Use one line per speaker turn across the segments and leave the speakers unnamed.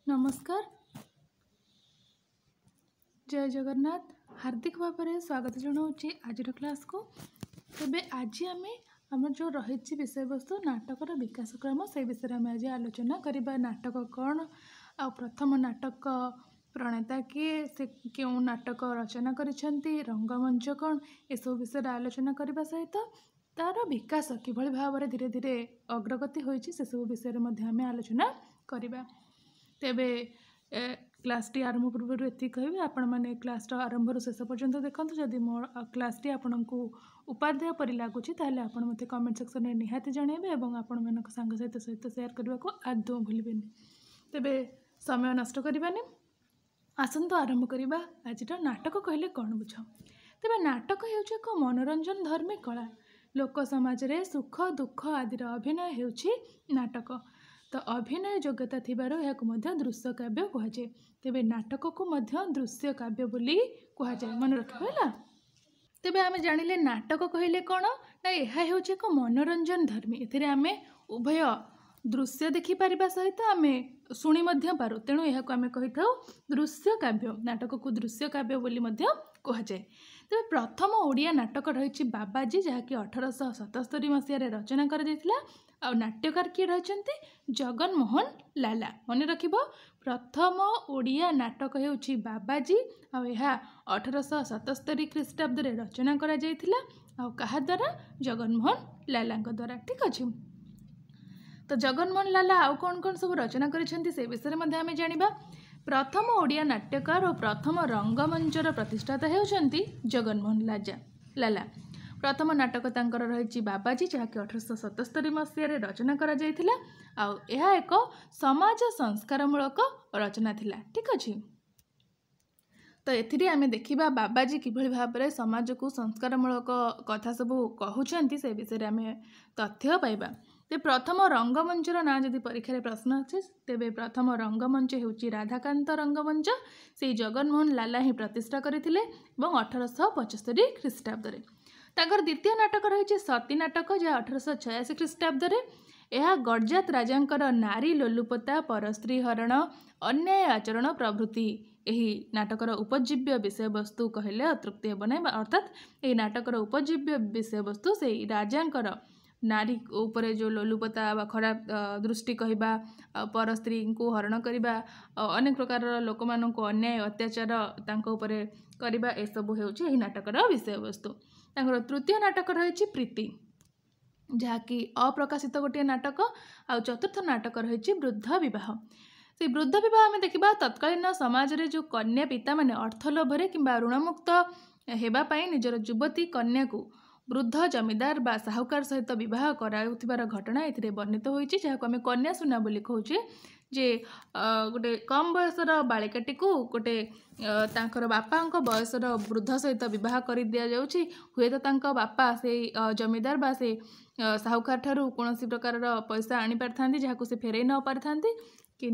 नमस्कार जय जगन्नाथ हार्दिक भाव में स्वागत जनाऊँगी आज क्लास को। तेबे आज आम आम जो रही विषय वस्तु नाटकर विकास क्रम से विषय में आज आलोचना करवा। नाटक कौन आ प्रथम नाटक प्रणेता किए, से क्यों नाटक रचना करिसेंती, रंगमंच कौन, एसबू विषय आलोचना करने सहित तार विकास किभली भाव में धीरे धीरे अग्रगति होइछि से सब विषय में आम आलोचना करवा। तेबे क्लासटी आरंभ पूर्व ये कह आपण मैंने क्लास आरंभ शेष पर्यंत देखते। जदि मो क्लासटी आपण को उपाध्याय परि लगुच ताले आपण मते कमेंट सेक्शन में निहाती जनइबे और आपण मान सांग सहित शेयर करने को आदौ भूलें। तेबे समय नष्ट करवानी, आसंतु आरंभ करवा। आज नाटक कहले कौन बुझ। तेबे नाटक हेउछि एक मनोरंजन धर्मी कला। लोक समाज रे सुख दुख आदिर अभिनय हेउछि नाटक। तो अभिनय योग्यता थिबारो याकु मध्य दृश्य काव्य कहुए। तेबे नाटक को मध्य दृश्य काव्य बोली कहुए, मन रखिबा। तेबे आमे जानिले नाटक कहले कौन ना यह हेउछि एक मनोरंजन धर्मी। एथिरे आमे उभय दृश्य देखि परिबा सहित आमे शुणी मध्य पारु, तेणु यह को आमे कहि थाउ दृश्य काव्य। नाटक को दृश्य काव्य बोली मध्य कहुए। तेबे प्रथम ओडिया नाटक रही बाबाजी, जहाँकि 1877 मसीह रचना कर जाइथिला। आ नाट्यकार किए रही जगन मोहन लाला। मन रखिब, प्रथम ओडिया नाटक हेउछि बाबाजी। आ 1877 ख्रीष्टाब्द रचना करा जाइथिला। आ कहा द्वारा? जगन मोहन लाला द्वारा। ठीक अच्छे। तो जगन मोहन लाला आउ कौन कौन सब रचना करिसेंती से विषय में आम जानिबा। प्रथम ओडिया नाट्यकार और प्रथम रंगमंचर प्रतिष्ठाता हेउछंती जगन मोहन लाला। प्रथम नाटक तांकर रही बाबाजी, जहाँकि 1877 मसीह रचना करा जाइथिला। आउ यह एक समाज संस्कारमूलक रचना थिला। ठीक अच्छे। तो एथिरे आमे देखिबा बाबाजी किभली भाव में समाज को संस्कारमूलक कथा सब कहउछंती से विषय आमे तथ्य पाइबा। ते प्रथम रंगमंचर ना जदि परीक्षा प्रश्न अच्छे, तेबे प्रथम रंगमंच हेउछि राधाकांत रंगमंच। से जगनमोहन लाला ही प्रतिष्ठा करथिले এবং 1875 ख्रीष्टाब्द। ताकर द्वितीय नाटक रही सती नाटक, जहाँ 1886 ख्रीष्टाब्द। यह गडजात राजांकर नारी लोलुपता, परस्त्री हरण, अन्याय आचरण प्रभृति यही नाटकर उपजीव्य विषय वस्तु कहले अतृप्ति हेब नहीं। अर्थात यही नाटकर उपजीव्य विषय वस्तु से राजांकर नारी उपरे जो लोलुपता बा खराब दृष्टि कहवा, परस्त्री को हरण करवा, अनेक प्रकार लोक मान को अन्याय अत्याचार तांको उपरे करवा, ए सब हेउछि एही नाटकर विषय वस्तु। तांकर तृतीय नाटक रही प्रीति, जहाँकि अप्रकाशित गोटे नाटक। आ चतुर्थ नाटक रही वृद्ध विवाह। से वृद्ध विवाह आम देखा तत्कालीन समाज रे जो कन्या पिता माने अर्थ लोभरे किंबा ऋणमुक्त हेबा पई निजर युवती कन्या को वृद्ध जमीदार बा साहुकार सहित विवाह कराउथिबार घटना एथिरे वर्णित होइछि, जहाँको आम कन्या सुना बोली कहूचे। जे गोटे कम बयसर बालिकाटी को गोटे तांकर बापांक बयसर वृद्ध सहित विवाह कर दिया जाउछि। हुए तो तांका बापा से जमीदार बा से साहुकार ठारू कोनोसी प्रकार पैसा आनी पारथांती, जहाँको से फेरई न पारथांती, कि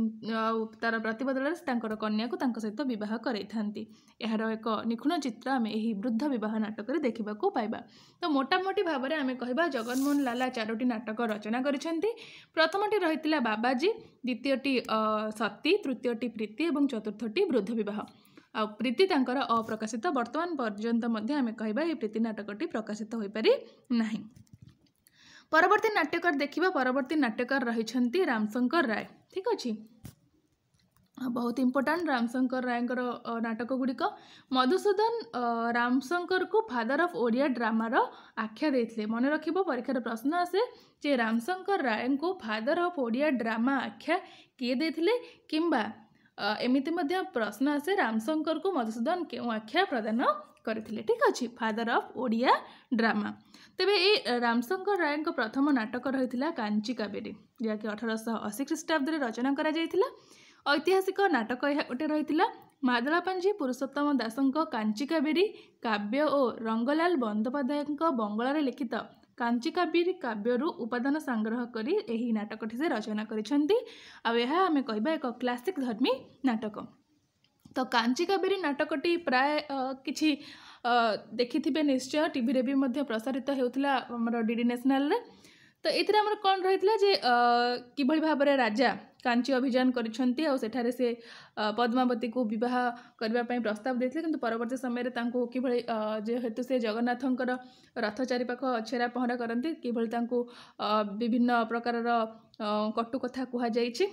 तार प्रतिबदल तांकर कन्या को तांका सहित विवाह करैथांती। यार एक निखुण चित्र आम यही वृद्ध विवाह नाटक देखा पाइबा। तो मोटामोटी भाव में आम कह जगनमोहन लाला 4टी नाटक रचना करिसेंती। प्रथमटी रही बाबाजी, द्वितीयटी सती, तृतीयटी प्रीति और चतुर्थटी वृद्ध विवाह। आ प्रीति तांकर अप्रकाशित, वर्तमान पर्यंत आम कह प्रीति नाटकटी प्रकाशित हो पारि नाही। परवर्ती नाट्यकार देखिबा। परवर्ती नाट्यकार रही रामशंकर राय। ठीक अच्छे। बहुत इंपोर्टाट रामशंकर रायंकर नाटक गुड़िक। मधुसूदन रामशंकर को फादर ऑफ ओडिया ड्रामार आख्या देथिले। मन रखिबो, परीक्षार प्रश्न आसे जे रामशंकर राय को फादर ऑफ ओडिया ड्रामा आख्या किए देथिले, किंबा एमिति मध्य प्रश्न आसे रामशंकर को मधुसूदन क्यों आख्या प्रदान करथिले। ठीक अच्छे। Father of Odia drama. तेबे ये रामशंकर राय प्रथम नाटक रही कांची कावेरी, जहाँकि 1880 ख्रीष्टाब्द रचना करा जाइथिला। ऐतिहासिक नाटक यह गोटे रही मादलापांजी पुरुषोत्तम दासंक कांची कावेरी काव्य और रंगलाल बंदोपाध्याय बंगलार लिखित कांची कावेरी काव्यरू उपादान संग्रह करी एही नाटकटी से रचना करिसेंती। आ यह आमे कहबा एक क्लासिक धर्मी नाटक। तो कांची कावेरी नाटकटी प्राय किछि देखिथिबे निश्चय, टीवी रे भी मध्य प्रसारित हेउथिला हमर डीडी नेशनल रे। तो एथिरे हमर कोन रहितला जे किभली भाबरे राजा कांची अभियान करिसेंती आ सेठारे से पद्मावती को विवाह करबा पई प्रस्ताव देथिले किंतु परवर्ती समय तांको कि भଳି जेहेतु से जगन्नाथंकर रथ चारिपाख छेरा पहरा करती कि भଳି तांको विभिन्न प्रकार कटु कथा कुहा जाइछि।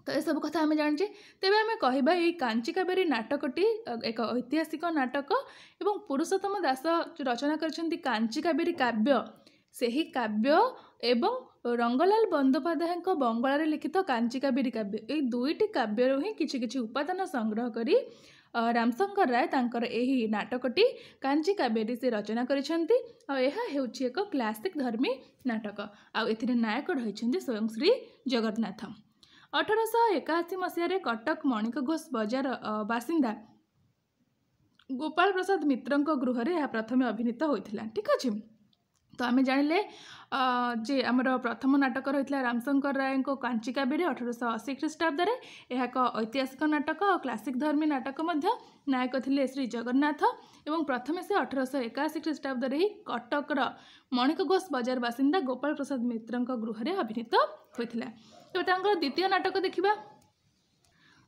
तो ये सब कथा आम जाने तेज आम कह कांची कावेरी नाटकटी एक ऐतिहासिक नाटक एवं पुरुषोत्तम दास रचना कर कांची कावेरी काव्य से ही काव्य एवं रंगलाल बंदोपाध्याय बंगला लिखित कांची कावेरी काव्य ये दुईटी काव्य ही किछि उपादान संग्रह करी रामशंकर राय तांकर एही नाटकटी कांची कावेरी से रचना करिसेंती आ एहा हेउछि एक क्लासिक धर्मी नाटक आ एथिरे नायक रहिसेंती स्वयं श्री जगन्नाथ। 1881 मसीह कटक मणिक घोष बजार बासिंदा गोपाल प्रसाद मित्रंक गृह यह प्रथम अभिनीत होता। ठीक अच्छे तो आम जानिले जे आमर प्रथम नाटक रही रामशंकर राय कांची कावेरी 1880 ख्रीष्टाब्द यह एक ऐतिहासिक नाटक और क्लासिक धर्मी नाटक नायक थिले श्री जगन्नाथ एवं प्रथमे से 1881 ख्रीष्टाब्द ही कटकर मणिक घोष बजार बासिंदा गोपाल प्रसाद मित्रंक गृह अभिनीत होता। तो द्वितीय नाटक देखा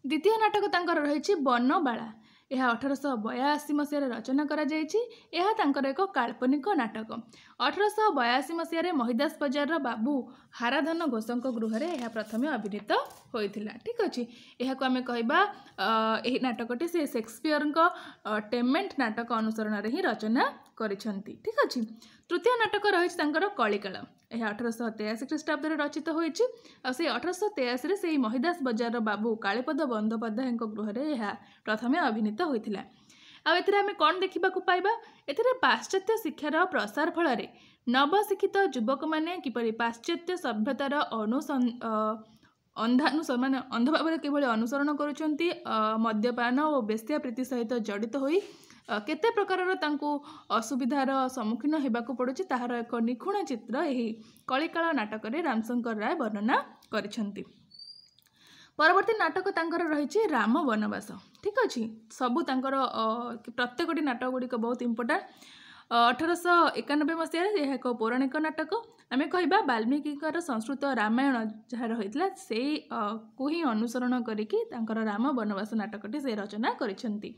द्वितीय नाटक तांकर रही बनबाला यह 1882 मसीह रचना करा जायछि। यह तांकर एक काल्पनिक नाटक 1882 मसीह महिदास बजार बाबू हाराधन घोषक गृह यह प्रथमे अभिनीत होइथिला। ठीक अच्छे यह आम कहबा एही नाटकटी से शेक्सपियर टेमेंट नाटक अनुसरण ही रचना करिसेंती। ठीक अच्छे तृतीय नाटक रही कलिकाल यह 1883 ख्रीष्टाब्द रचित होइछि आ से 1883 से महिदास बजार बाबू कालीपद बंदोपाध्याय गृह यह प्रथमे अभिनीत होइथिला। आ एथिरे आमे कोन देखिबा को पाइबा एथिरे पाश्चात्य शिक्षार प्रसार फल नवशिक्षित युवक माने किपरि पाश्चात्य सभ्यतार अंधानुसरण अंध भाव किभଳି अनुसरण करुछंती मद्यपान और वेश्याप्रीति सहित जड़ित होई केते प्रकारर तांको असुविधार सम्मुखीन हेबाकु पड़ुछि ताहार एक निखुण चित्र एही कलिकाल नाटक रे रामशंकर राय वर्णना करिसेंती। परवर्ती नाटक तांकर रही राम वनवास। ठीक अच्छे सबू तांकर प्रत्येकटी नाटक गुड़िक बहुत इंपोर्टाट 1891 मसीह यह एक पौराणिक नाटक आम कहबा वाल्मीकि संस्कृत रामायण जहाँ रही से को ही अनुसरण करिकी तांकर राम वनवास नाटकटी से रचना करिसेंती।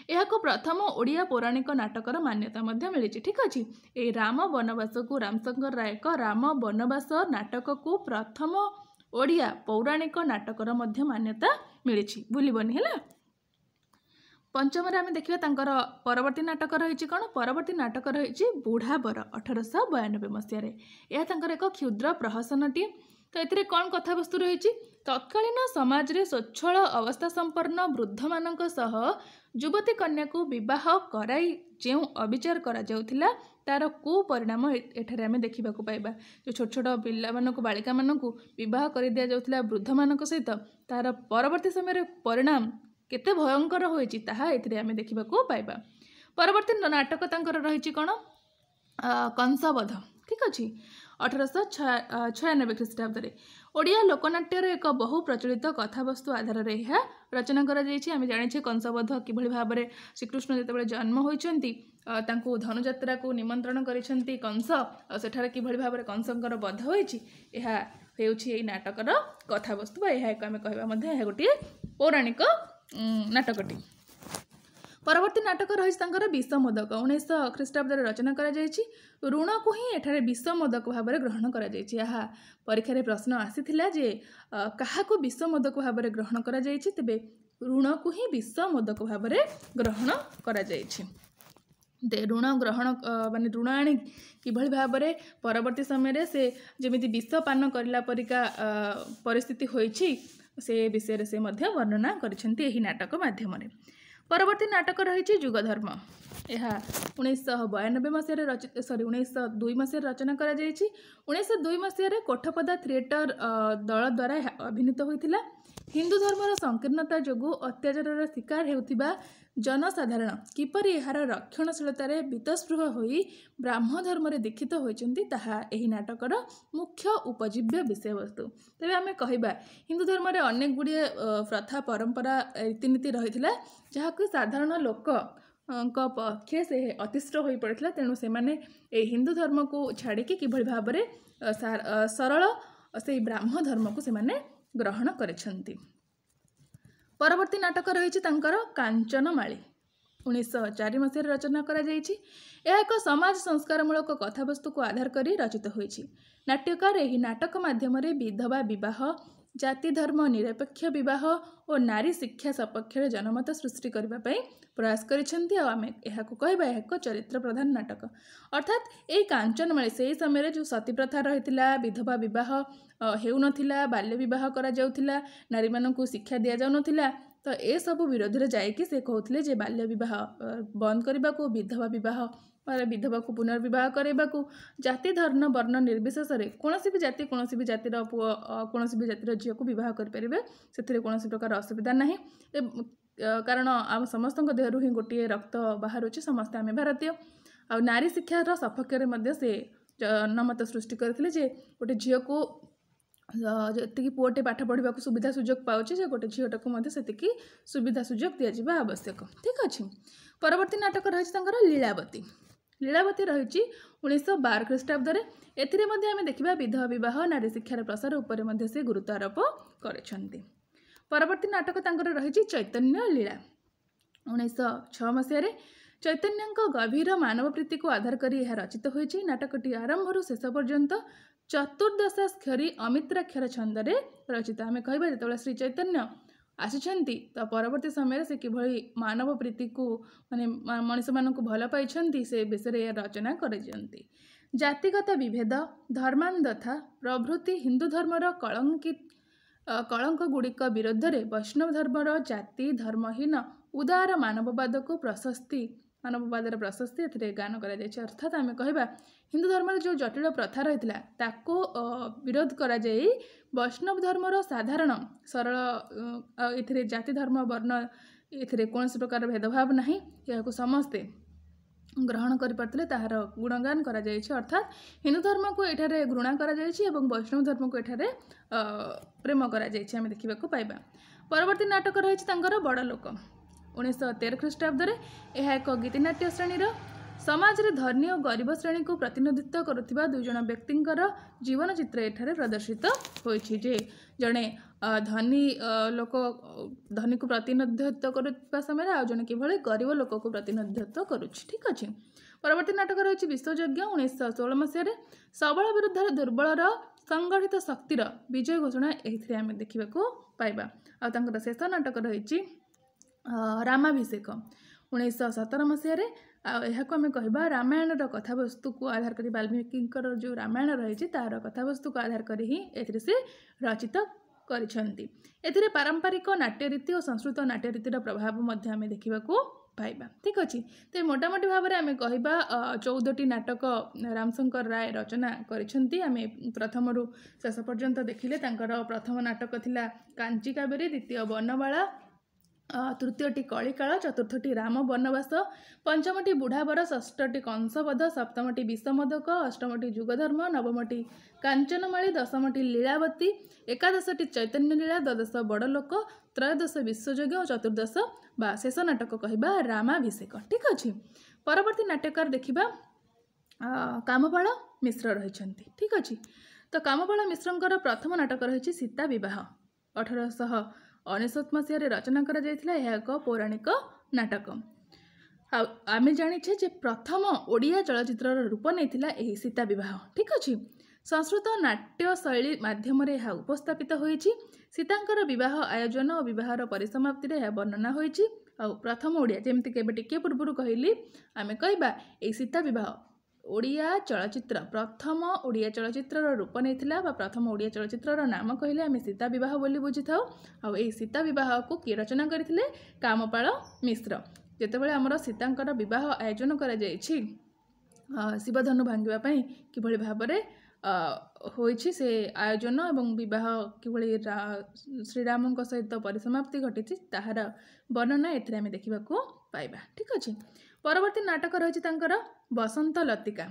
यह प्रथम ओडिया पौराणिक नाटकर मान्यता मिली। ठीक अच्छे ये राम वनवास को रामशंकर राय राम वनवास नाटक को प्रथम ओडिया पौराणिक नाटकर मान्यता मिली भूलबनी है। पंचम आम देखा तांकर परवर्ती नाटक रही कौन परवर्ती नाटक रही बुढ़ा बर 1892 मसीह यह तांकर एक क्षुद्र प्रहसनटी। तो ये कौन कथावस्तु रही तत्कालीन समाज रे स्वच्छल अवस्था संपन्न वृद्ध मानक सह युवती कन्या को विवाह कराई जो अविचार करा जाउथिला तार कुपरिणाम एठारे आमे देखिबा को पाइबा। जो छोट छोट पिला मानक बालिका मानक विवाह कर दिया जाउथिला वृद्ध मानक सहित तार परवर्ती समय परिणाम केते भयंकर होइछि ताहा एथिरे आमे देखिबा को पाइबा। परवर्ती नाटक तांकर रही कौन कंसवध। ठीक अच्छे 1896 ख्रीष्टाब्द ओडिया लोकनाट्यर एक बहु प्रचलित कथावस्तु आधार यह रचना करा जाइछि। आमे जानिछे कंसवध किभଳି भाबरे श्रीकृष्ण जेतेबेले जन्म होइछन्ती तांको धनुयात्रा को निमंत्रण करिसेंती कंस सेठारे किभଳି भाबरे कंसंकर वध होइछि यह हेउछि एई नाटकर कथावस्तु यह एक आमे कहबा मध्ये यह गोटे पौराणिक नाटकटी। परवर्ती नाटक रही विषमोदक 1900 ख्रीष्टाब्द रचना करा जाइछि। ऋण को ही एठारे विषमोदक भाव में ग्रहण करा जाइछि। यह परीक्षा प्रश्न आसीथिला जे काहाको विषमोदक भाव में ग्रहण करा जाइछि तेबे ऋण को ही विषमोदक भाव में ग्रहण करा जाइछि। ऋण ग्रहण माने ऋण आनी किभଳି भाव में परवर्ती समय से जमिति विष पान करला परिका परिस्थिति होइछि से विषय से मध्य वर्णना करिसेंती एही नाटक माध्यम। परवर्ती नाटक रही जुगधर्म यह 1992 मसीह रचित 1902 मसीह रचना करा जाइछि। 1902 मसीह कोठपदा थिएटर दल द्वारा अभिनीत होइथिला। हिंदू धर्मर संकीर्णता जोगु अत्याचार शिकार हेउथिबा जनसाधारण किपरि एहार रक्षणशीलतार बीतस्पृह होई ब्राह्म धर्म दीक्षित होइचंती ताहा एही नाटकर मुख्य उपजीव्य विषयवस्तु। तेबे आमे कहिबा हिंदू धर्म रे अनेक गुड़िए प्रथा परंपरा रीतिनीति रहिथिला जहाकि साधारण लोक पक्षे से अतिष्ठ हो पड़ता। तेणु से माने हिंदू धर्म को छाड़ी किभଳି भाव में सरल से ब्राह्म धर्म को से माने ଗ୍ରହଣ କରିଛନ୍ତି। ପରବର୍ତ୍ତୀ ନାଟକ ରହିଛି ତାଙ୍କର କାଞ୍ଚନମାଳୀ। 1904 ମସିହାରେ ରଚନା କରାଯାଇଛି। ଏହା ଏକ ସମାଜ ସଂସ୍କାରମୂଳକ କଥାବସ୍ତୁକୁ ଆଧାର କରି ରଚିତ ହୋଇଛି। ନାଟ୍ୟକାର ଏହି ନାଟକ ମାଧ୍ୟମରେ ବିଧବା ବିବାହ, ଜାତି ଧର୍ମ ନିରପେକ୍ଷ ବିବାହ ଓ ନାରୀ ଶିକ୍ଷା ସପକ୍ଷରେ ଜନମତ ସୃଷ୍ଟି କରିବା ପାଇଁ ପ୍ରୟାସ କରିଛନ୍ତି। ଆଉ ଆମେ ଏହାକୁ କହିବା ଏହା ଏକ ଚରିତ୍ର ପ୍ରଧାନ ନାଟକ। ଅର୍ଥାତ୍ ଏହି କାଞ୍ଚନମାଳୀ ସେହି ସମୟରେ ଯେଉଁ ସତୀପ୍ରଥା ରହିଥିଲା, ବିଧବା ବିବାହ ହେଉନଥିଲା, ବାଲ୍ୟ ବିବାହ କରାଯାଉଥିଲା, ନାରୀମାନଙ୍କୁ ଶିକ୍ଷା ଦିଆଯାଉନଥିଲା, ତ ଏସବୁ ବିରୋଧରେ ଯାଇକି ସେ କହୁଥିଲେ ଯେ ବାଲ୍ୟ ବିବାହ ବନ୍ଦ କରିବାକୁ, ବିଧବା ବିବାହ ବିଧବାକୁ ପୁନର୍ବିବାହ କରାଇବାକୁ, ଜାତି ଧର୍ମ ବର୍ଣ୍ଣ ନିର୍ବିଶେଷରେ କୌଣସି ବି ଜାତି କୌଣସି ବି ଜାତିର ପୁଅ କୌଣସି ବି ଜାତିର ଝିଅକୁ ବିବାହ କରିପାରିବେ, ସେଥିରେ କୌଣସି ପ୍ରକାର ଅସୁବିଧା ନାହିଁ। କାରଣ ଆମ ସମସ୍ତଙ୍କ ଦେହରୁ ହିଁ ଗୋଟିଏ ରକ୍ତ ବାହାରୁଛି, ସମସ୍ତେ ଆମେ ଭାରତୀୟ। ଆଉ ନାରୀ ଶିକ୍ଷାର ସପକ୍ଷରେ ମଧ୍ୟ ସେ ଜନମତ ସୃଷ୍ଟି କରିଥିଲେ ଯେ ଗୋଟେ ଝିଅକୁ ଯେତିକି ପୁଅଟେ ପାଠ ପଢ଼ିବାକୁ ସୁବିଧା ସୁଯୋଗ ପାଉଛି, ଯେ ଗୋଟେ ଝିଅଟାକୁ ମଧ୍ୟ ସେତିକି ସୁବିଧା ସୁଯୋଗ ଦିଆଯିବା ଆବଶ୍ୟକ। ଠିକ୍ ଅଛି। ପରବର୍ତ୍ତୀ ନାଟକ ରହିଛି ତାଙ୍କର ଲୀଳାବତୀ। ଲୀଳାବତୀ ରହିଛି 1912 ଖ୍ରୀଷ୍ଟାବ୍ଦରେ। ଏଥିରେ ମଧ୍ୟ ଆମେ ଦେଖିବା ବିଧବା ବିବାହ, ନାରୀ ଶିକ୍ଷାର ପ୍ରସାର ଉପରେ ମଧ୍ୟ ସେ ଗୁରୁତ୍ୱ ଆରୋପ କରିଛନ୍ତି। ପରବର୍ତ୍ତୀ ନାଟକ ତାଙ୍କର ରହିଛି ଚୈତନ୍ୟ ଲୀଳା। 1906 ମସିହାରେ ଚୈତନ୍ୟଙ୍କ ଗଭୀର ମାନବ ପ୍ରୀତିକୁ ଆଧାର କରି ଏହା ରଚିତ ହୋଇଛି। ନାଟକଟି ଆରମ୍ଭରୁ ଶେଷ ପର୍ଯ୍ୟନ୍ତ ଚତୁର୍ଦ୍ଦଶାକ୍ଷରୀ ଅମିତ୍ରାକ୍ଷର ଛନ୍ଦରେ ରଚିତ। ଆମେ କହିବା ଯେତେବେଳେ ଶ୍ରୀ ଚୈତନ୍ୟ ଆସିଛନ୍ତି ତ ପରବର୍ତ୍ତୀ ସମୟରେ ସେ କିଭଳି ମାନବ ପ୍ରୀତିକୁ ମାନେ ମଣିଷମାନଙ୍କୁ ଭଲ ପାଇଛନ୍ତି ସେ ବିଷୟରେ ରଚନା କରିଛନ୍ତି। ଜାତିଗତ ବିଭେଦ, ଧର୍ମାନ୍ଧତା ପ୍ରଭୃତି ହିନ୍ଦୁ ଧର୍ମର କଳଙ୍କ ଗୁଡ଼ିକ ବିରୋଧରେ ବୈଷ୍ଣବ ଧର୍ମର ଜାତି ଧର୍ମହୀନ ଉଦାର ମାନବବାଦର ପ୍ରଶସ୍ତି ଏଥିରେ ଗାନ କରାଯାଇଛି। ଅର୍ଥାତ୍ ଆମେ କହିବା ହିନ୍ଦୁ ଧର୍ମରେ ଯେଉଁ ଜଟିଳ ପ୍ରଥା ରହିଥିଲା ତାକୁ ବିରୋଧ କରାଯାଇ ବୈଷ୍ଣବ ଧର୍ମର ସାଧାରଣ ସରଳ ଏଥିରେ ଜାତି ଧର୍ମ ବର୍ଣ୍ଣ ଏଥିରେ କୌଣସି ପ୍ରକାର ଭେଦଭାବ ନାହିଁ, ଏହାକୁ ସମସ୍ତେ ଗ୍ରହଣ କରିପାରୁଥିଲେ, ତାହାର ଗୁଣଗାନ କରାଯାଇଛି। ଅର୍ଥାତ୍ ହିନ୍ଦୁ ଧର୍ମକୁ ଏଠାରେ ଘୃଣା କରାଯାଇଛି ଏବଂ ବୈଷ୍ଣବ ଧର୍ମକୁ ଏଠାରେ ପ୍ରେମ କରାଯାଇଛି ଆମେ ଦେଖିବାକୁ ପାଇବା। ପରବର୍ତ୍ତୀ ନାଟକ ରହିଛି ତାଙ୍କର ବଡ଼ ଲୋକ। 1913 ଖ୍ରୀଷ୍ଟାବ୍ଦରେ ଏହା ଏକ ଗୀତିନାଟ୍ୟ ଶ୍ରେଣୀର। ସମାଜରେ ଧନୀ ଓ ଗରିବ ଶ୍ରେଣୀକୁ ପ୍ରତିନିଧିତ୍ୱ କରୁଥିବା ଦୁଇ ଜଣ ବ୍ୟକ୍ତିଙ୍କର ଜୀବନ ଚିତ୍ର ଏଠାରେ ପ୍ରଦର୍ଶିତ ହୋଇଛି। ଯେ ଜଣେ ଧନୀକୁ ପ୍ରତିନିଧିତ୍ୱ କରୁଥିବା ସମୟରେ ଆଉ ଜଣେ କିଭଳି ଗରିବ ଲୋକକୁ ପ୍ରତିନିଧିତ୍ୱ କରୁଛି। ଠିକ୍ ଅଛି। ପରବର୍ତ୍ତୀ ନାଟକ ରହିଛି ବିଶ୍ୱଯଜ୍ଞ। 1916 ମସିହାରେ ସବଳ ବିରୁଦ୍ଧରେ ଦୁର୍ବଳର ସଂଗଠିତ ଶକ୍ତିର ବିଜୟ ଘୋଷଣା ଏଥିରେ ଆମେ ଦେଖିବାକୁ ପାଇବା। ଆଉ ତାଙ୍କର ଶେଷ ନାଟକ ରହିଛି ରାମାଭିଷେକ। 1917 ମସିହାରେ। ଆଉ ଏହାକୁ ଆମେ କହିବା ରାମାୟଣର କଥାବସ୍ତୁକୁ ଆଧାର କରି ବାଲ୍ମୀକିଙ୍କର ଯେଉଁ ରାମାୟଣ ରହିଛି ତାହାର କଥାବସ୍ତୁକୁ ଆଧାର କରି ହିଁ ଏଥିରେ ସେ ରଚିତ କରିଛନ୍ତି। ଏଥିରେ ପାରମ୍ପରିକ ନାଟ୍ୟରୀତି ଓ ସଂସ୍କୃତ ନାଟ୍ୟରୀତିର ପ୍ରଭାବ ମଧ୍ୟ ଆମେ ଦେଖିବାକୁ ପାଇବା। ଠିକ୍ ଅଛି। ତ ମୋଟାମୋଟି ଭାବରେ ଆମେ କହିବା 14ଟି ନାଟକ ରାମଶଙ୍କର ରାୟ ରଚନା କରିଛନ୍ତି। ଆମେ ପ୍ରଥମରୁ ଶେଷ ପର୍ଯ୍ୟନ୍ତ ଦେଖିଲେ ତାଙ୍କର ପ୍ରଥମ ନାଟକ ଥିଲା କାଞ୍ଚି କାବେରୀ, ଦ୍ୱିତୀୟ ବନମାଳା, ତୃତୀୟଟି କଳିକାଳ, ଚତୁର୍ଥଟି ରାମ ବନବାସ, ପଞ୍ଚମଟି ବୁଢ଼ାବର, ଷଷ୍ଠଟି କଂସବଧ, ସପ୍ତମଟି ବିଷମୋଦକ, ଅଷ୍ଟମଟି ଯୁଗଧର୍ମ, ନବମଟି କାଞ୍ଚନମାଳୀ, ଦଶମଟି ଲୀଳାବତୀ, ଏକାଦଶଟି ଚୈତନ୍ୟ ଲୀଳା, ଦ୍ୱାଦଶ ବଡ଼ ଲୋକ, ତ୍ରୟୋଦଶ ବିଶ୍ୱଯଜ୍ଞ ଓ ଚତୁର୍ଦ୍ଦଶ ବା ଶେଷ ନାଟକ କହିବା ରାମାଭିଷେକ। ଠିକ୍ ଅଛି। ପରବର୍ତ୍ତୀ ନାଟ୍ୟକାର ଦେଖିବା କାମପାଳ ମିଶ୍ର ରହିଛନ୍ତି। ଠିକ୍ ଅଛି। ତ କାମପାଳ ମିଶ୍ରଙ୍କର ପ୍ରଥମ ନାଟକ ରହିଛି ସୀତା ବିବାହ। 1899 ମସିହାରେ ରଚନା କରାଯାଇଥିଲା। ଏହା ଏକ ପୌରାଣିକ ନାଟକ। ଆଉ ଆମେ ଜାଣିଛେ ଯେ ପ୍ରଥମ ଓଡ଼ିଆ ଚଳଚ୍ଚିତ୍ରର ରୂପ ନେଇଥିଲା ଏହି ସୀତା ବିବାହ। ଠିକ୍ ଅଛି। ସଂସ୍କୃତ ନାଟ୍ୟ ଶୈଳୀ ମାଧ୍ୟମରେ ଏହା ଉପସ୍ଥାପିତ ହୋଇଛି। ସୀତାଙ୍କର ବିବାହ ଆୟୋଜନ ଓ ବିବାହର ପରିସମାପ୍ତିରେ ଏହା ବର୍ଣ୍ଣନା ହୋଇଛି। ଆଉ ପ୍ରଥମ ଓଡ଼ିଆ ଯେମିତିକି ଏବେ ଟିକିଏ ପୂର୍ବରୁ କହିଲି ଆମେ କହିବା ଏହି ସୀତା ବିବାହ ଓଡ଼ିଆ ଚଳଚ୍ଚିତ୍ର ପ୍ରଥମ ଓଡ଼ିଆ ଚଳଚ୍ଚିତ୍ରର ରୂପ ନେଇଥିଲା ବା ପ୍ରଥମ ଓଡ଼ିଆ ଚଳଚ୍ଚିତ୍ରର ନାମ କହିଲେ ଆମେ ସୀତା ବିବାହ ବୋଲି ବୁଝିଥାଉ। ଆଉ ଏହି ସୀତା ବିବାହକୁ କିଏ ରଚନା କରିଥିଲେ? କାମପାଳ ମିଶ୍ର। ଯେତେବେଳେ ଆମର ସୀତାଙ୍କର ବିବାହ ଆୟୋଜନ କରାଯାଇଛି ଶିବଧନୁ ଭାଙ୍ଗିବା ପାଇଁ କିଭଳି ଭାବରେ ହୋଇଛି ସେ ଆୟୋଜନ ଏବଂ ବିବାହ କିଭଳି ଶ୍ରୀରାମଙ୍କ ସହିତ ପରିସମାପ୍ତି ଘଟିଛି ତାହାର ବର୍ଣ୍ଣନା ଏଥିରେ ଆମେ ଦେଖିବାକୁ ପାଇବା। ଠିକ୍ ଅଛି। ପରବର୍ତ୍ତୀ ନାଟକ ରହିଛି ତାଙ୍କର ବସନ୍ତ ଲତିକା।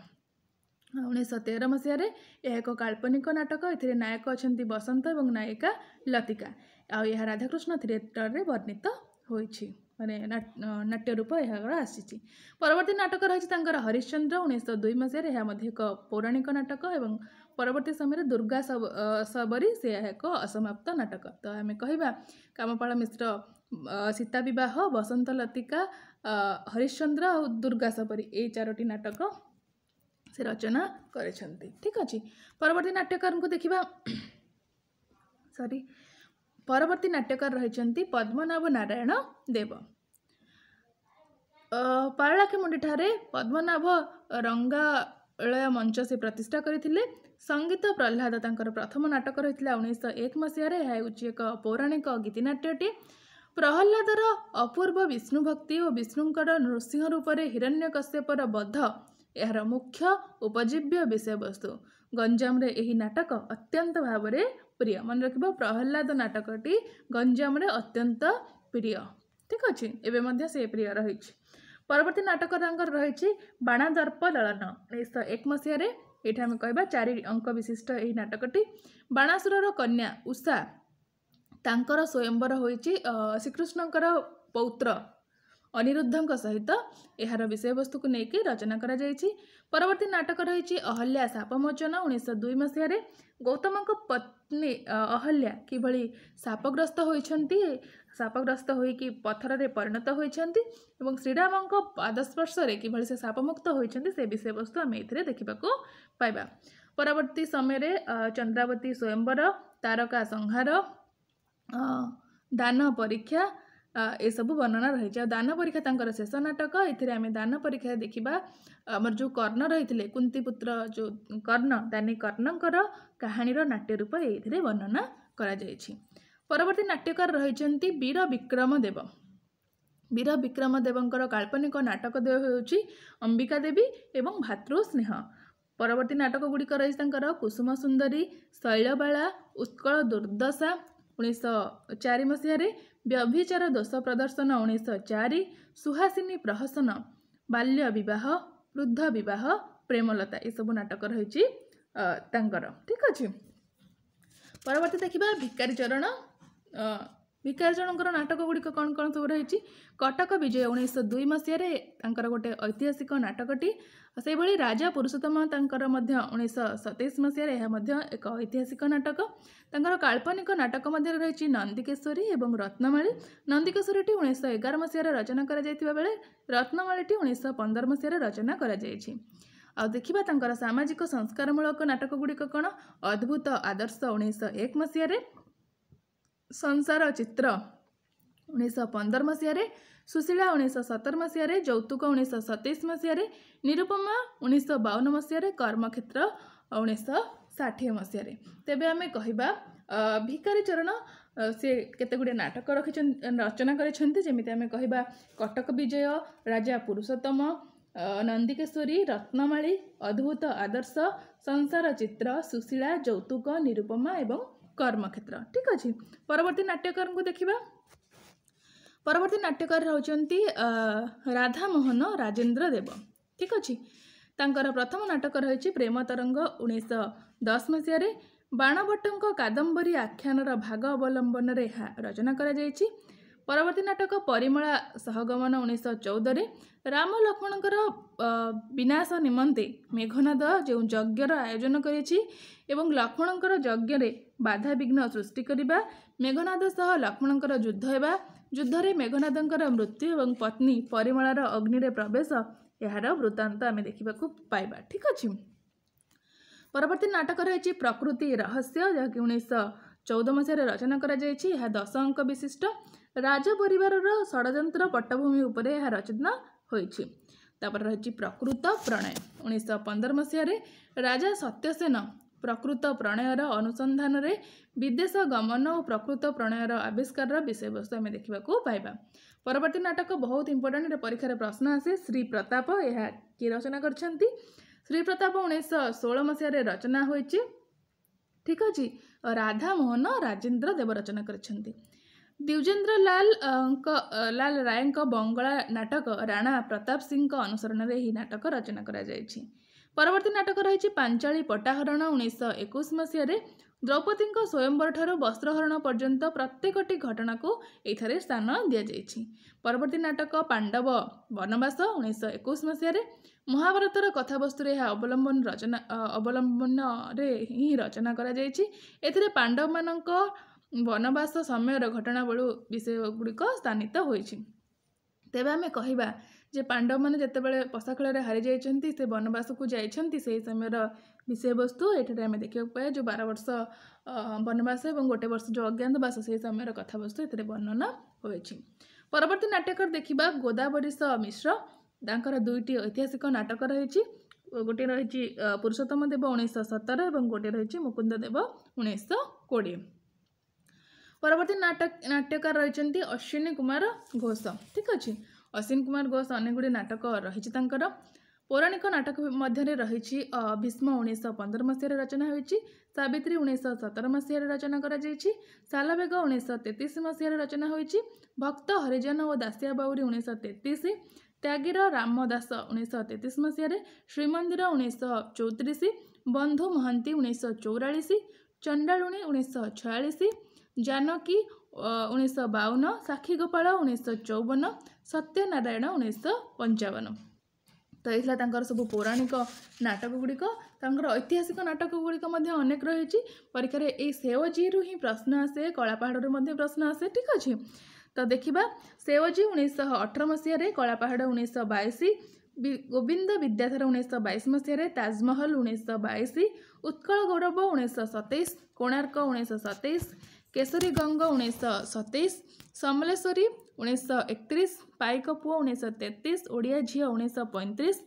1913 ମସିହାରେ ଏହା ଏକ କାଳ୍ପନିକ ନାଟକ। ଏଥିରେ ନାୟକ ଅଛନ୍ତି ବସନ୍ତ ଏବଂ ନାୟିକା ଲତିକା। ଆଉ ଏହା ରାଧାକୃଷ୍ଣ ଥିଏଟରରେ ବର୍ଣ୍ଣିତ ହୋଇଛି, ମାନେ ନାଟ୍ୟ ରୂପ ଏହାର ଆସିଛି। ପରବର୍ତ୍ତୀ ନାଟକ ରହିଛି ତାଙ୍କର ହରିଶ୍ଚନ୍ଦ୍ର। 1902 ମସିହାରେ ଏହା ମଧ୍ୟ ଏକ ପୌରାଣିକ ନାଟକ ଏବଂ परवर्ती समय दुर्गा सबरी से एक असमाप्त नाटक। तो आम कह कामपाल मिश्र सीता विवाह, बसंत लतिका, हरिश्चंद्र और दुर्गा सबरी ये 4टी नाटक से रचना करिसेंती। ठीक अच्छे। परवर्ती नाट्यकार को देखा परवर्ती नाट्यकार रही पद्मनाभ नारायण देव। पारलाखेमुंडी ठारे पद्मनाभ रंगालय मंच से प्रतिष्ठा करथिले। संगीत प्रह्लाद तांकर प्रथम नाटक रही 1901 मसीह। यह एक पौराणिक गीतिनाट्यटी। प्रह्लादर अपूर्व विष्णु भक्ति और विष्णुंकर नृसिंह रूप में हिरण्यकश्यपर बध यार मुख्य उपजीव्य विषय वस्तु। गंजाम रे यही नाटक अत्यंत भाव में प्रिय। मन रख प्रह्लाद नाटकटी गंजाम रे अत्यंत प्रिय। ठीक अच्छे। एवं से प्रिय रही। परवर्ती नाटक रही बाणादर्प दलन 1901 मसीह। ये आम कह 4 अंक विशिष्ट यही नाटकटी। बाणासुरर कन्या उषा तांकर स्वयंवर होइछि श्रीकृष्णकर पौत्र अनिरुद्ध सहित यार विषय वस्तु को लेकिन रचना करा जाइछि। परवर्ती नाटक रही अहल्या सापमोचन 1902 मसीह। गौतम पत्नी अहल्या किभली सापग्रस्त होइछन्ति, सापग्रस्त होइकि पत्थर रे परिणत होइछन्ति एवं श्रीराम पादस्पर्श रे किभली से सापमुक्त होइछन्ति से विषय वस्तु आम एथिरे देखिबाको पाइबा। परवर्ती समय चंद्रावती स्वयंवर, तारका संहार, दान परीक्षा ये सब वर्णना रही। दान परीक्षा तांकर शेष नाटक। ये आम दान परीक्षा देखा आमर जो कर्ण रही कुंतीपुत्र जो कर्ण दानी कर्णंकर कहानीर नाट्य रूप ये वर्णना करा जाइछि। परवर्ती नाट्यकार रही वीर विक्रम देव। वीर विक्रम देवंकर काल्पनिक नाटक द्वय होउछि अंबिका देवी एवं भातृस्नेह। परवर्ती नाटक गुड़िक रही कुसुम सुंदरी, शैलबाला, उत्कल दुर्दशा 1904 मसीह, व्यभिचार दोष प्रदर्शन 1904, सुहासिनी प्रहसन, बाल्य विवाह, वृद्ध विवाह, प्रेमलता ये सब नाटक रही। ठीक अच्छे। परवर्ती देखा भिकारी चरण। भिकारी चरणकर नाटक गुड़िक कौन कौन सब रही। कटक विजय 1902 मसीह गोटे ऐतिहासिक नाटकटी। से भली राजा पुरुषोत्तम तांकर 1927 मसीह एक ऐतिहासिक नाटक। तांकर काल्पनिक नाटक मध्य रही नंदिकेश्वरी एवं रत्नमाली। नंदिकेश्वरी 1911 मसीह रचना करा जायतिबा बेले रत्नमालीटी 1915 मसीह रचना करा जायछि। आ देखिबा तांकर सामाजिक संस्कारमूलक नाटक गुड़िक कौन अद्भुत आदर्श 1901 मसीह, संसार चित्र 1915 मसीह, सुशीला 1917 मसीह, जौतुक 1927 मसीह, निरुपमा 1952 मसीह, कर्मक्षेत्र 1960 मसीह। तेबे आमे कहिबा भिकारी चरण से केते गुडे नाटक रचना करिसेंती। जेमिति आमे कहिबा कटक विजय, राजा पुरुषोत्तम, नंदिकेश्वरी, रत्नमाली, अद्भुत आदर्श, संसार चित्र, सुशीला, जौतुक, निरुपमा एवं कर्मक्षेत्र। ठीक अच्छे। परवर्ती नाट्यकार को देखा। परवर्ती नाट्यकार होउचंती राधा मोहन राजेंद्र देव। ठीक अच्छे। तांकर प्रथम नाटक रही प्रेम तरंग 1910 मसीह। बाणभट्टଙ୍କ कादम्बरी आख्यानर भाग अवलंबन रचना करा जायछि। परवर्ती नाटक परिमला सहगमन 1914। राम लक्ष्मणकर विनाश निमंते मेघनाद जो यज्ञर आयोजन करिछि एवं लक्ष्मणकर यज्ञ रे बाधा विघ्न सृष्टि करिबा, मेघनाद सह लक्ष्मणकर युद्ध हेबा, युद्धरे मेघनादंकर मृत्यु एवं पत्नी परिमलार अग्नि रे प्रवेश यार वृत्तांत आमे देखिबाकू पाइबा। ठीक अछि। परवर्ती नाटक रही प्रकृति रहस्य जहाँकि 1914 मसीह रचना करा जायछि। यह 10 अंक विशिष्ट। राज परिवार षड्यंत्र पट्टभूमि उपर यह रचना होइछि। तापर रही प्रकृत प्रणय 1915 मसीह। राजा सत्यसेन प्रकृत प्रणयर अनुसंधान रे विदेश गमन और प्रकृत प्रणयर आविष्कार विषय वस्तु आम देखा पाइबा। परवर्ती नाटक बहुत इंपोर्टेंट परीक्षा प्रश्न आसे। श्री प्रताप यह किए रचना करछंती। श्री प्रताप 1916 मसीह रचना होइछि। ठीक अछि। राधा मोहन राजेंद्र देव रचना करछंती। द्विजेंद्र लाल राय बंगला नाटक राणा प्रताप सिंह अनुसरण में यह नाटक रचना करा जायछि। परवर्ती नाटक रही पांचाली पटाहरण 1921 मसीह। द्रौपदीଙ୍କ स्वयंवर ठारू वस्त्रहरण पर्यंत प्रत्येकटी घटना को एठारे स्थान दि जाइछि। परवर्ती नाटक पांडव वनवास 1921 मसीह महाभारतर कथावस्तु अवलंबन ही रचना करा जाइछि। एथिरे पांडव मानक वनवास समय घटनावली विषय गुड़िक स्थानित होइछि। तेबे आमे कहिबा जे पांडव माने जेतेबेले पशा खेल हारी जाइछन्ति से वनवास को जाइछन्ति से समय विषय वस्तु एठारे आमे देखिବାକୁ पाए जो 12 वर्ष वनवास और 1 वर्ष जो अज्ञातवास से समय कथावस्तु एथिरे वर्णना होइछि। परवर्ती नाटक देखिबा गोदावरीश मिश्र तांकर दुईटी ऐतिहासिक नाटक रहिछि। गोटे रहिछि पुरुषोत्तम देव 1917 और गोटे रहिछि मुकुंद देव 1920। परवर्ती नाट्यकार रहिछन्ति अश्विनी कुमार घोष। ठीक अछि, अश्विनी कुमार घोष अनेक गुडी नाटक रहिछि तांकर। पौराणिक नाटक मध्य रहिछि भीष्म 1915 मसीह रचना होइछि, सावित्री 1917 मसीह रचना करा जाइछि, सालबेग 1933 मसीह रचना होइछि, भक्त हरिजन और दासिया बाउरी 1933, त्यागीर रामदास 1933 मसीह, श्रीमंदिर 1934, बंधु महांती 1944, चंडालुणी 1946, जानकी 1952, साक्षी गोपाल 1954, सत्यनारायण 1955। तो यह सब पौराणिक नाटक गुड़िक ऐतिहासिक नाटक गुड़िक अनेक रही। परीक्षा ये सेवजी रु ही प्रश्न आसे, कलापहाड़ प्रश्न आसे। ठीक अच्छे, तो देखा सेवजी 1918 मसीह, कलापहाड़ 1922, गोविंद विद्याधर 1922 मसीह, ताजमहल 1922, उत्कल गौरव 1927, कोणार्क 1927, केसरी गंग 1927, समलेश्वरी 1931, पाइक पुओ 1933, ओडिया झील 1935,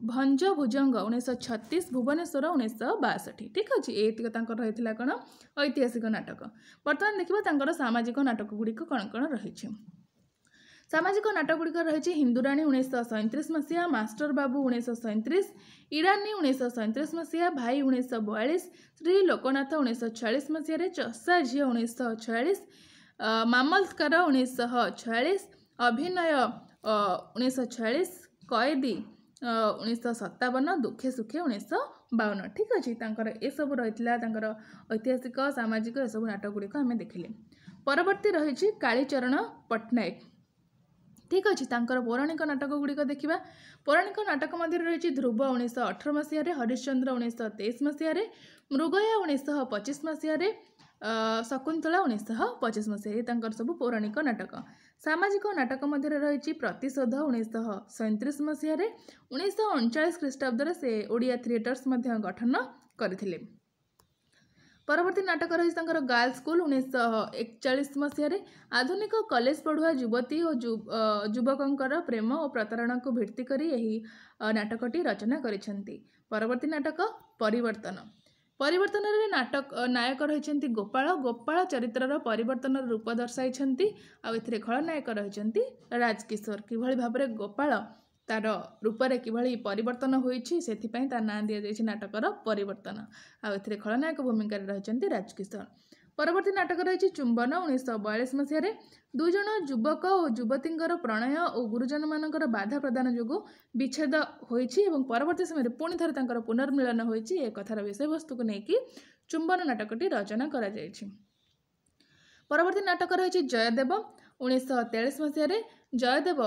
भंज भुजंग 1936, भुवनेश्वर 1962। ठीक अच्छे, ये रही कौन ऐतिहासिक नाटक। बर्तमान देखा सामाजिक नाटक गुड़िक कौन कौन रही। सामाजिक नाटक गुड़िक रही हिंदुराणी 1937 मसीहा, मास्टर बाबू 1937, ईरानी 1937 मसीहा, भाई 1942, श्री लोकनाथ 1946 मसीह, चषा झील 1946, मामलत्कार 1946, अभिनय 1946, कैदी 1957, दुखे सुखे 1952। ठीक अच्छे, ये सब रही ऐतिहासिक सामाजिक ये सब नाटक गुड़िक आम देखिले। परवर्ती रही कालीचरण पट्टनायक। ठीक अच्छे, पौराणिक नाटक गुड़िक देखा। पौराणिक नाटक मध्य रही ध्रुव 1918 मसीह, हरिश्चंद्र 1923 मसीह, मृगया 1925 मसीह, शकुंतला 1925 मसीह। ये सब पौराणिक नाटक। सामाजिक नाटक मध्य रही प्रतिशोध 1937 मसीह, 1939 ख्रीष्टाब्द से ओडिया थिएटर्स गठन करथिले। परवर्ती नाटक रही गर्ल्स स्कूल 1941 मसीह, आधुनिक कॉलेज पढ़ुआ युवती और युवकर प्रेम और प्रतारणा को भित्ति करी यही नाटकटी रचना करिसेंती। परवर्ती नाटक परिवर्तन। परिवर्तन रे नाटक नायक रही गोपाल। गोपाल चरित्रर परिवर्तन रूप दर्शाई आउ खलनायक रही राजकिशोर। किभली भाबरे गोपाल तार रूपरे किभली परिवर्तन होइछि सेथिपई तार नाम दिया जाइछि नाटकर परिवर्तन। आउ खलनायक भूमिका रही राजकिशोर। परवर्ती नाटक रही चुंबन 1942 मसीह, दुई जन युवक और युवतींकर प्रणय और गुरुजन मानकर बाधा प्रदान जोगु विच्छेद होइछि एवं परवर्ती समय पुणी थे पुनर्मिलन होइछि। ए कथार विषय वस्तु को लेकिन चुंबन नाटकटी रचना करा जाइछि। परवर्ती नाटक रही जयदेव 1943 मसीह। जयदेव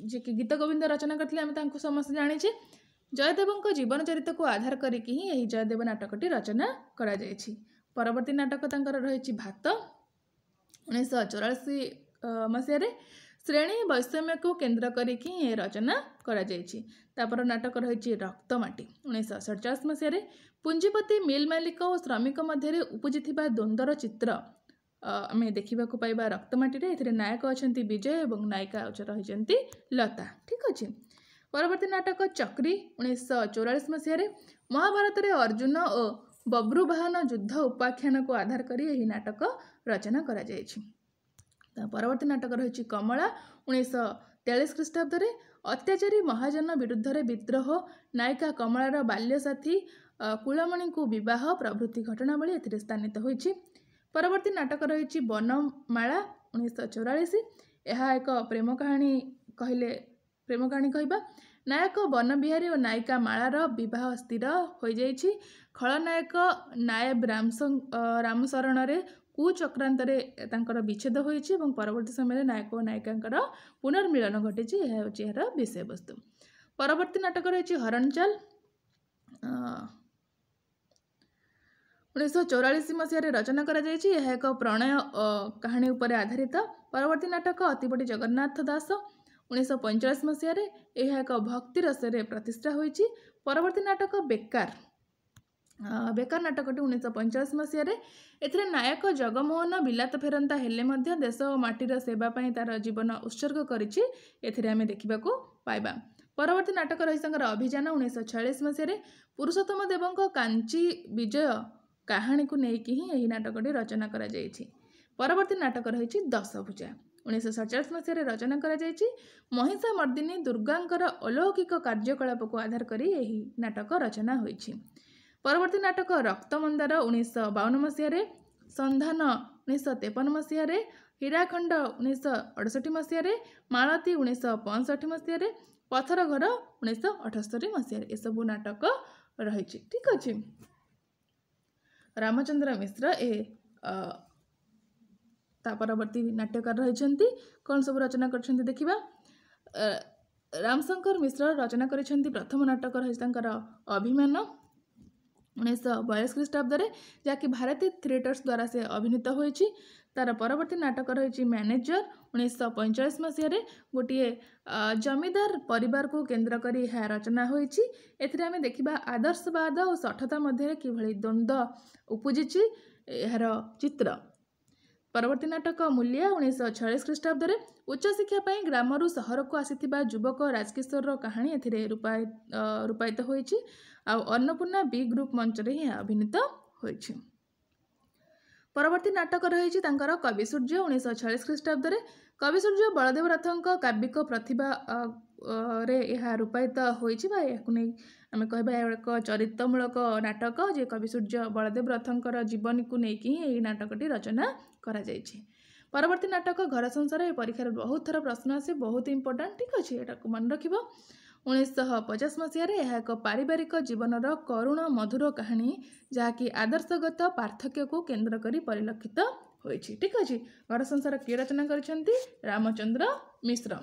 जी कि गीत गोविंद रचना करते आम समस्त जाने। जयदेव जीवन चरित्र को आधार करिकी ही यही जयदेव नाटकटी रचना करा जाइछि। परवर्ती नाटक रही भात 1984 मसीह, श्रेणी वैषम्य को केन्द्र करिकी रचना करा जाइछि। तापर नाटक रही रक्तमाटी 1947 मसीह, पुंजीपति मिल मालिक और श्रमिक मध्य उपजिथिबा द्वंद्वर चित्र आम देखा पाइबा रक्तमाटी रे। नायक अच्छा विजय और नायिका रही लता। ठीक अच्छे, परवर्ती नाटक चक्री 1944 मसीह, महाभारत रे अर्जुन और बब्रुवाहन युद्ध उपाख्यान को आधार करी यही नाटक रचना करा जाइछि। परवर्ती नाटक रही कमला 1943 ख्रीष्टाब्द, अत्याचारी महाजन विरुद्ध रे विद्रोह, नायिका कमलार बाल्य साथी कुलमणि को विवाह प्रभृति घटनावली एथिरे स्थानित होइछि। परवर्ती नाटक रही बनमाला 1944। यह एक प्रेम कहानी कहले प्रेम कहानी कहबा नायक बनबिहारी और नायिका माଳାर विवाह स्थिर हो जाइछि। खलनायक नायब रामशरण कुचक्रांतरे तांकर विच्छेद होइछि एवं परवर्ती समय नायक और नायिकांकर पुनर्मिलन घटिछि। यह होछि एହାର विषय वस्तु। परवर्ती नाटक रहिछि हरणचाल। 1944 मसीह रचना करा जाइछि। यह एक प्रणय कहानी उपर आधारित। परवर्ती नाटक अतिबड़ी जगन्नाथ दास 1945 मसीह यह एक भक्ति रसरे प्रतिष्ठा होइछि। परवर्ती नाटक बेकार बेकार नाटकटी 1945 मसीह एथिरे नायक जगमोहन बिलात फेरंता हेले मध्य देश और माटीर सेवा पई तार जीवन उत्सर्ग करिछि। एथिरे आमे देखिबाकू पाइबा। परवर्ती नाटक रही अभियान 1946 मसीह पुरुषोत्तम देवଙ୍କ कांची विजय कहानी को लेकिन ही यही नाटकटी रचना करा जाइछि। परवर्ती नाटक रही दशभुजा 1947 मसीह रचना करा जाइछि। महिषा मर्दिनी दुर्गांकर अलौकिक कार्यकलाप को आधार करी यही नाटक रचना होइछि। परवर्ती नाटक रक्तमंदार 1952 मसीह, संधान 1953 मसीह, हीराखंड 1968 मसीह, मालती 1965 मसीह, पथर घर 1978 मसीह ए सबु नाटक रही। ठीक अच्छे। रामचंद्र मिश्र परवर्ती नाट्यकार रही कौन सब रचना कर देखा। रामशंकर मिश्र रचना कर प्रथम नाटक रही अभिमान 1942 ख्रीष्टाब्द जहाँकि भारती थिएटर्स द्वारा से अभिनीत होइछि। तार परवर्ती नाटक रही मैनेजर 1945 मसीह गोटे जमीदार परिवार को केन्द्र करी यह रचना होइछि। एथिरे आमे देखिबा आदर्शवाद और सठता मध्य किभଳି द्वंद्व उपजिछि यार चित्र। परवर्ती नाटक मूल्य 1946 ख्रीष्टाब्द उच्च शिक्षा पाई ग्रामरू सहर को आसीथिबा युवक राजकिशोर कहानी एथिरे रूपायित होइछि। आ अन्नपूर्णा बी ग्रुप मंच रे ही अभिनीत होइछि। परवर्ती नाटक रही कवि सूर्य 1946 ख्रीष्टाब्द कवि सूर्य बलदेव रथଙ୍କ काव्यिक प्रतिभा रे यह रूपायित होइछि। आमे कहबा एक चरित्रमूलक नाटक जे कवि सूर्य बलदेव रथଙ୍କର जीवनी को लेकिन यही नाटकटी रचना करा जाइछि। परवर्ती नाटक घर संसार ए परीक्षार बहुत थर प्रश्न आसे, बहुत इंपोर्टेंट। ठीक अच्छे, यहाँ मन रखिब। 1950 मसीह यह एक पारिवारिक जीवनर करुण मधुर कहानी जहाँकि आदर्शगत पार्थक्य को केन्द्र करी परिलक्षित होइछि। ठीक अच्छे। घर संसार किए रचना करिसेंती रामचंद्र मिश्र।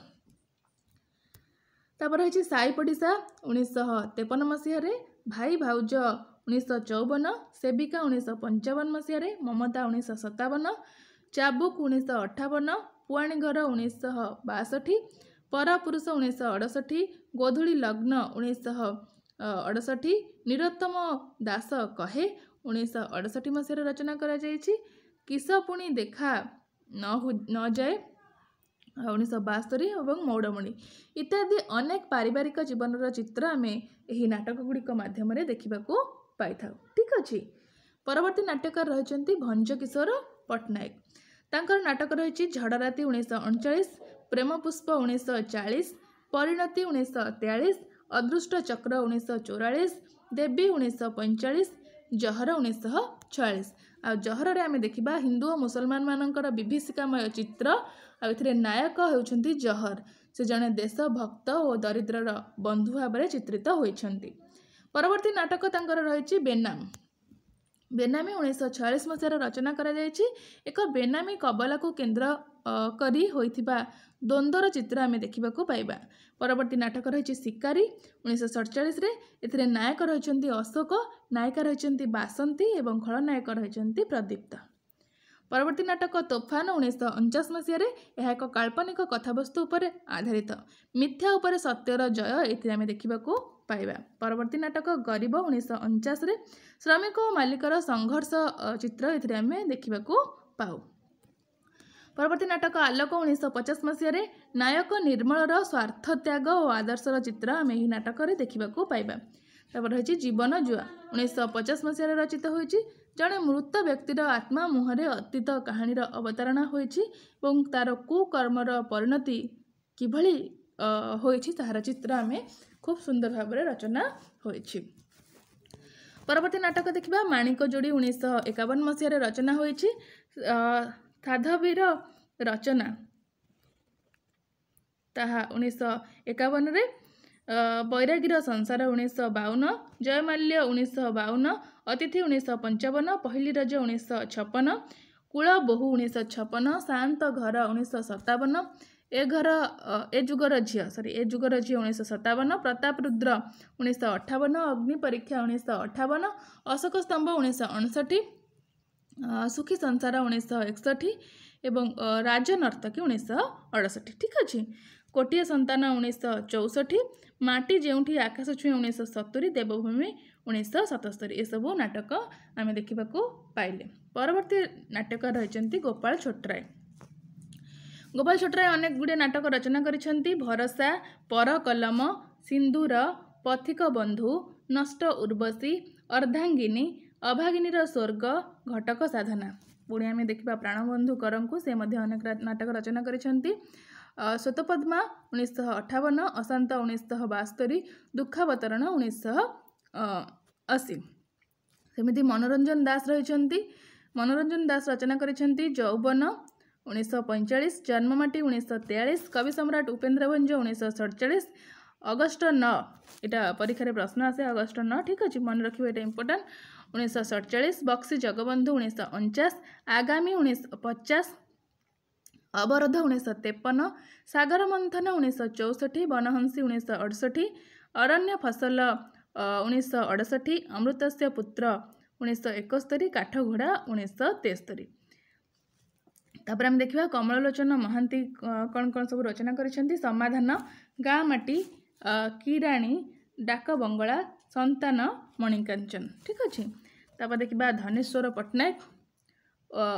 तापर रही साई पड़िशा 1953 मसीह, भाई भाउज 1954, सेविका 1955 मसीह, ममता 1957, चाबुक 1958, पुआणी घर 1962, परपुरुष 1968, गोधूली लग्न 1968, निरोत्तम दास कहे 1968 मसीह रचना करा जाइछि। किस पुणी देखा न जाए 1972 और मौड़मणि इत्यादि अनेक पारिवारिक जीवनर चित्र आमे एही नाटक गुड़िक माध्यम देखा पाई था। ठीक अच्छे। परवर्ती नाट्यकार रही भंज किशोर पट्टनायक। तांकर नाटक रही झड़राती 1939, प्रेम पुष्प 1940, परिणति 1943, अदृष्ट चक्र 1944, देवी 1945, जहर 1946। आ जहर रे आमे देखिबा हिंदू और मुसलमान मानकर विभीषिकामय चित्र। आ एथिरे नायक होउछंती जहर। से जने देशभक्त और दरिद्रर बंधु भाव चित्रित होइछंती। परवर्ती नाटक तांकर रही बेनाम। बेनामी 1946 मसीह रचना करा जाइछि। एक बेनामी कबला को केन्द्र करी होइथिबा द्वंद्वर चित्र आमे देखिबाकू पाइबा। परवर्ती नाटक रही शिकारी 1947 एथिरे नायक रही अशोक, नायिका रही बासंती एवं खलनायक रही प्रदीप्त। परवर्ती नाटक तोफान 1949 मसीह यह एक काल्पनिक कथावस्तु उपर आधारित। मिथ्या उपर सत्यर जय एथिरे आमे देखिबाकू पाइबा। परवर्ती नाटक गरीब 1949 श्रमिक और मालिकर संघर्ष चित्र एथिरे आमे देखिबाकू पाऊ। परवर्ती नाटक आलोक 1950 मसीह नायक निर्मलर स्वार्थ त्याग और आदर्शर चित्र आमे एही नाटक रे देखिबाकू पाइबा। तापर रही जीवन जुआ 1950 मसीह रचित होइछि। जड़े मृत व्यक्तिर आत्मा मुहरे अतीत कहानीर अवतारणा होइछि एवं तार कुकर्मर परिणति किभଳି होइछि ताहार चित्र आमे खूब सुंदर भाव रचना होइछि। परवर्ती नाटक देखिबा माणिक जोड़ी 1951 मसीह रचना होइछि। साधवीर रचना ताहा 1951 बैरागीर संसार 1952, जयमाल्य 1952, अतिथि 1955, पहली रज 1956, कूल बोहू 1956, शांत घर 1957, ए जुगर झी 1957, प्रताप रुद्र 1958, अग्नि परीक्षा 1958, अशोक स्तंभ 1959, सुखी संसार 1961 एवं राजनर्तकी 1968। ठीक अच्छे। कोटिए संतान 1964, माटी जेउठी आकाश छुए 1970, देवभूमि 1977। ये सब नाटक आम देखा पाइले। परवर्ती नाटक रही गोपाल छोटराय। गोपाल छोटराय अनेक गुड़े नाटक रचना करिसेंती। भरोसा, पर कलम, सिंदूर, पथिक बंधु, नष्ट उर्वशी, अर्धांगिनी, अभागिनीर स्वर्ग, घटक साधना। पुणी आम देखा प्राणबंधु करंकु से अनेक नाटक रचना करिसेंती। श्वेतपद्मा 1958, अशांत 1972, दुखावतरण 1980। सेमिति मनोरंजन दास रही। मनोरंजन दास रचना करिसेंती यौवन 1945, जन्ममाटी 1943, कवि सम्राट उपेन्द्र भंज 1947, अगस्ट 9, यहाँ परीक्षा प्रश्न आसे अगस्ट 9। ठीक अच्छे, मन रखिए, ये इंपोर्टाट। 1947, बक्सी जगबंधु 1949, आगामी 1950, अवरोध 1953, सागर मंथन 1964, वनहंसी 1968, अरण्य फसल 1968, अमृतस्य पुत्र 1971, काठघोड़ा 1973। तापर आम देखा कमलोचन महांती कौन कौन सब रचना करिसेंती। समाधान, गाँ माटी, किराणी, डाक बंगला, संतान, मणिकांचन। ठीक अच्छे। तापर देखा धनेश्वर पट्टनायक,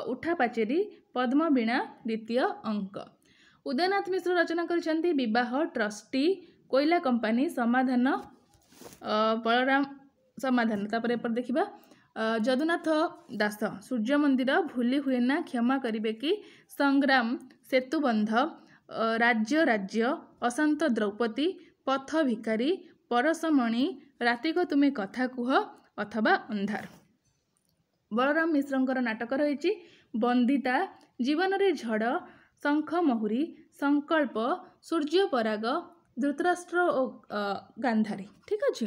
उठा पाचेरी, पद्मवीणा, द्वितीय अंक। उदयनाथ मिश्र रचना करिसेंती विवाह, ट्रस्टी, कोयला कंपानी, समाधान, बलराम समाधान। तापर एपर देखिबा जदुनाथ दास, सूर्य मंदिर, भूली हुए ना, क्षमा करिबे कि, संग्राम, सेतुबंध, राज्य राज्य, अशांत द्रौपदी, पथ भिकारी, परसमणि, राति को तुमे कथा कुह अथवा अंधार। बलराम मिश्रंकर नाटक रही बंदिता, जीवन रे झड़, शंख महुरी, संकल्प, सूर्य पराग, धृतराष्ट्र और गांधारी। ठीक अच्छे।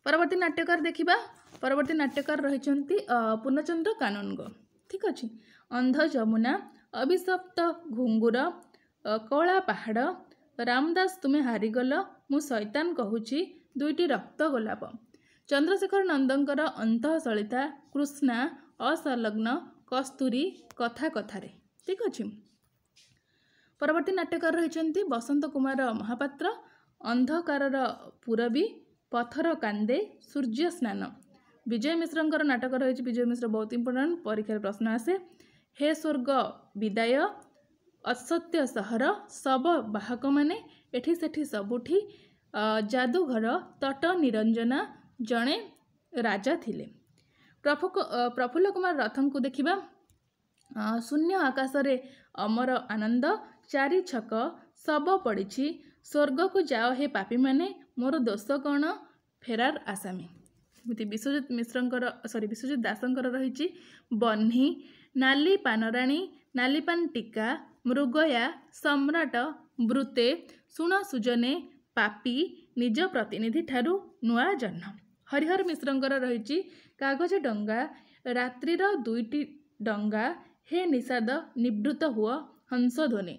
परवर्ती नाट्यकार देखिबा। परवर्ती नाट्यकार रही पूर्णचंद्र कानूनगो। ठीक अच्छे। अंध जमुना, अभिशप्त घुंगुर, कला पहाड़, रामदास तुमे हारिगल, मु शैतान कहूची, दुईटी रक्त गोलाप, चंद्रशेखर नंदंकर अंतःसलिता, कृष्णा, असंलग्न, कस्तूरी, कथा कथारे। ठीक अच्छे। परवर्ती नाट्यकार रही बसंत कुमार महापात्र, अंधकारर पूरबी, पथर कांदे, सूर्य स्नान। विजय मिश्रंकर नाटक रही। विजय मिश्र बहुत इंपोर्टाट, परीक्षा प्रश्न आसे। हे स्वर्ग विदाय, असत्य सहर, सब बाहक माने, एठी सेठी सबुठी, जादूघर, तट निरंजना, जड़े राजा थिले। प्रफुल्ल कुमार रथन को देखिबा। शून्य आकाश रे अमर आनंद, चारि छक, सब पड़ी, स्वर्ग को जाओ हे पापी माने, मोर दोष कौन, फेरार आसामी। विश्वजित दासंकर रही बन्ही, नाली पानराणी, नालीपान टीका, मृगया, सम्राट, ब्रुते, सुण सुजने, पापी, निज प्रतिनिधि ठारू नुआ जन्म। हरिहर मिश्रंकर रही कागज डंगा, रात्रिर दुईटी डंगा, हे निषाद निवृत्त हुआ हंसध्वनि।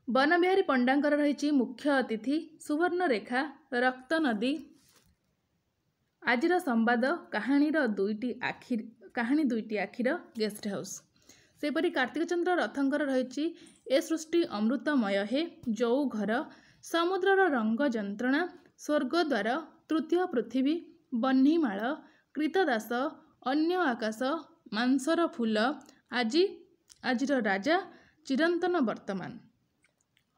बनबिहारी पंडांकर रही मुख्य अतिथि, सुवर्ण रेखा, रक्त नदी, आजिर संवाद, कहानी दुईटी आखिर, गेस्ट हाउस। सेपरी कार्तिक चंद्र रथंकर रही ए सृष्टि अमृतमय हे, जो घर, समुद्रर रंग जंत्रणा, स्वर्गद्वार, तृतीय पृथ्वी, बह्नीमाळ, कृतदास, अन्य आकाश, मांसर फूल, आजिर राजा, चिरंतन वर्तमान।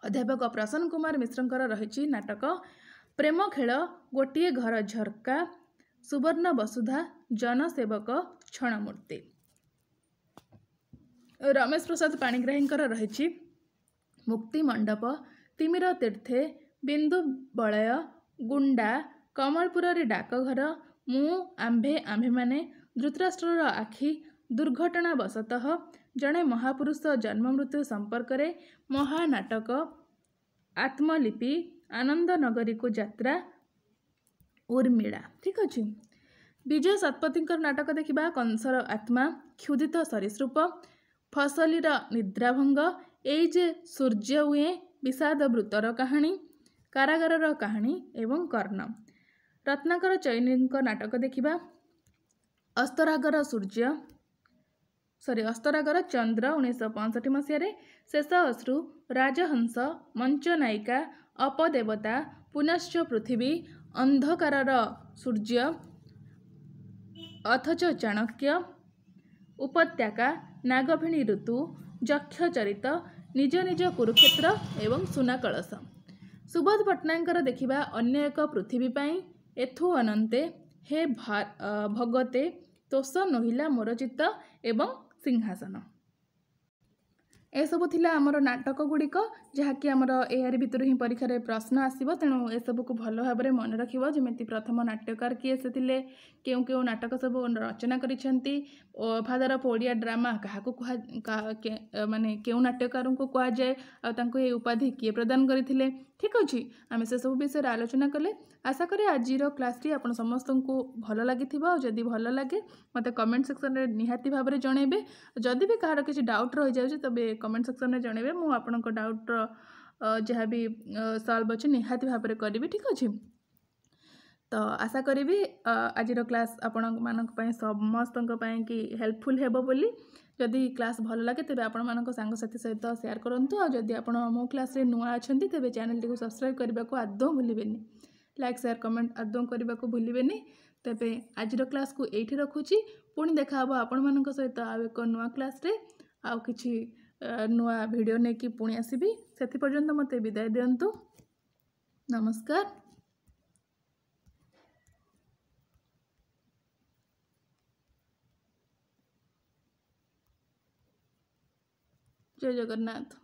अध्यापक प्रसन्न कुमार मिश्रंकर रही नाटक प्रेम खेल, गोटिए घर झरका, सुवर्ण वसुधा, जनसेवक, क्षणमूर्ति। रमेश प्रसाद पाणिग्राहींकर रही मुक्ति मंडप, तिमिर तीर्थे, बिंदु बलय, गुंडा, कमलपुर डाकघर, मु आंभे आंभे माने, धृतराष्ट्रर आखि, दुर्घटनावशतः, जड़े महापुरुष जन्म मृत्यु संपर्क, महानाटक, आत्मलिपि, आनंद नगरी को यात्रा, उर्मिला। ठीक अच्छे। विजय शतपथी नाटक देखा कंसर आत्मा, क्षुदित सरीसृप, फसलीर निद्राभंग, जे सूर्य हुए, विषाद वृत्तर कहानी, कारागार कहानी एवं कर्ण। रत्नाकर चैनी नाटक देखा अस्तरागर सूर्य अस्तरागर चंद्र 1965 मसीह, शेष अश्रु, राजहंस, मंच नायिका, अपदेवता, पुनश्च पृथ्वी, अंधकारर सूर्य, अथच चाणक्य, उपत्यका, नागफेणी ऋतु, यक्ष चरित, निज निज कुरुक्षेत्र एवं सुना कलश। सुबोध पट्टनायक देखा अन्य एक पृथ्वी पाई, एथु अनंते, हे भगते, तोष नहिला मोर चित्त एवं सिंहासन। ए सब थिला आमर नाटक गुड़िक जहाँकि आमर एहारि भितर ही परीक्षा प्रश्न आसब। तेणु एसबू को भल भाव में मन रख जमी प्रथम नाट्यकार किए से क्यों क्यों नाटक सब रचना करिसेंती, फादर ऑफ ओडिया ड्रामा क्या माने क्यों नाट्यकार को कहुए ये उपाधि किए प्रदान करते। ठीक अच्छे। आम से सब विषय आलोचना कले। आशा करें आज क्लास टी आपन समस्त को भल लगी। जदि भल लगे मत कमेंट सेक्शन में निहाती भाव में जनइबे। जदि भी कहार किसी डाउट रही जाए तबे कमेंट सेक्शन में जनइबे। मु आपनक डाउट जहाँ भी सॉल्व अच्छे निहाती भाव में करी। ठीक अच्छे। तो आशा करी आज क्लास आपण मानक समस्त कि हेल्पफुल हेबो बोली। जदि क्लास भल लगे तेरे आपण मानक सांगसाथी सहित शेयर करंतु। आ जदि आपण मो क्लास रे नुआ अछंती तेबे चैनल टी सब्सक्राइब करबा को आदौ भूलिबेनी। लाइक शेयर कमेंट आदौ करबा को भूलिबेनी। तेबे आज क्लास को एठी रखुची। पुणी देखा हबो आपण मानक सहित आ एक नुआ क्लास रे आ किछि नुआ वीडियो ने कि पुणी आसीबी। सेति पर्यंत मते विदाय दियंतु। नमस्कार। जय जगन्नाथ।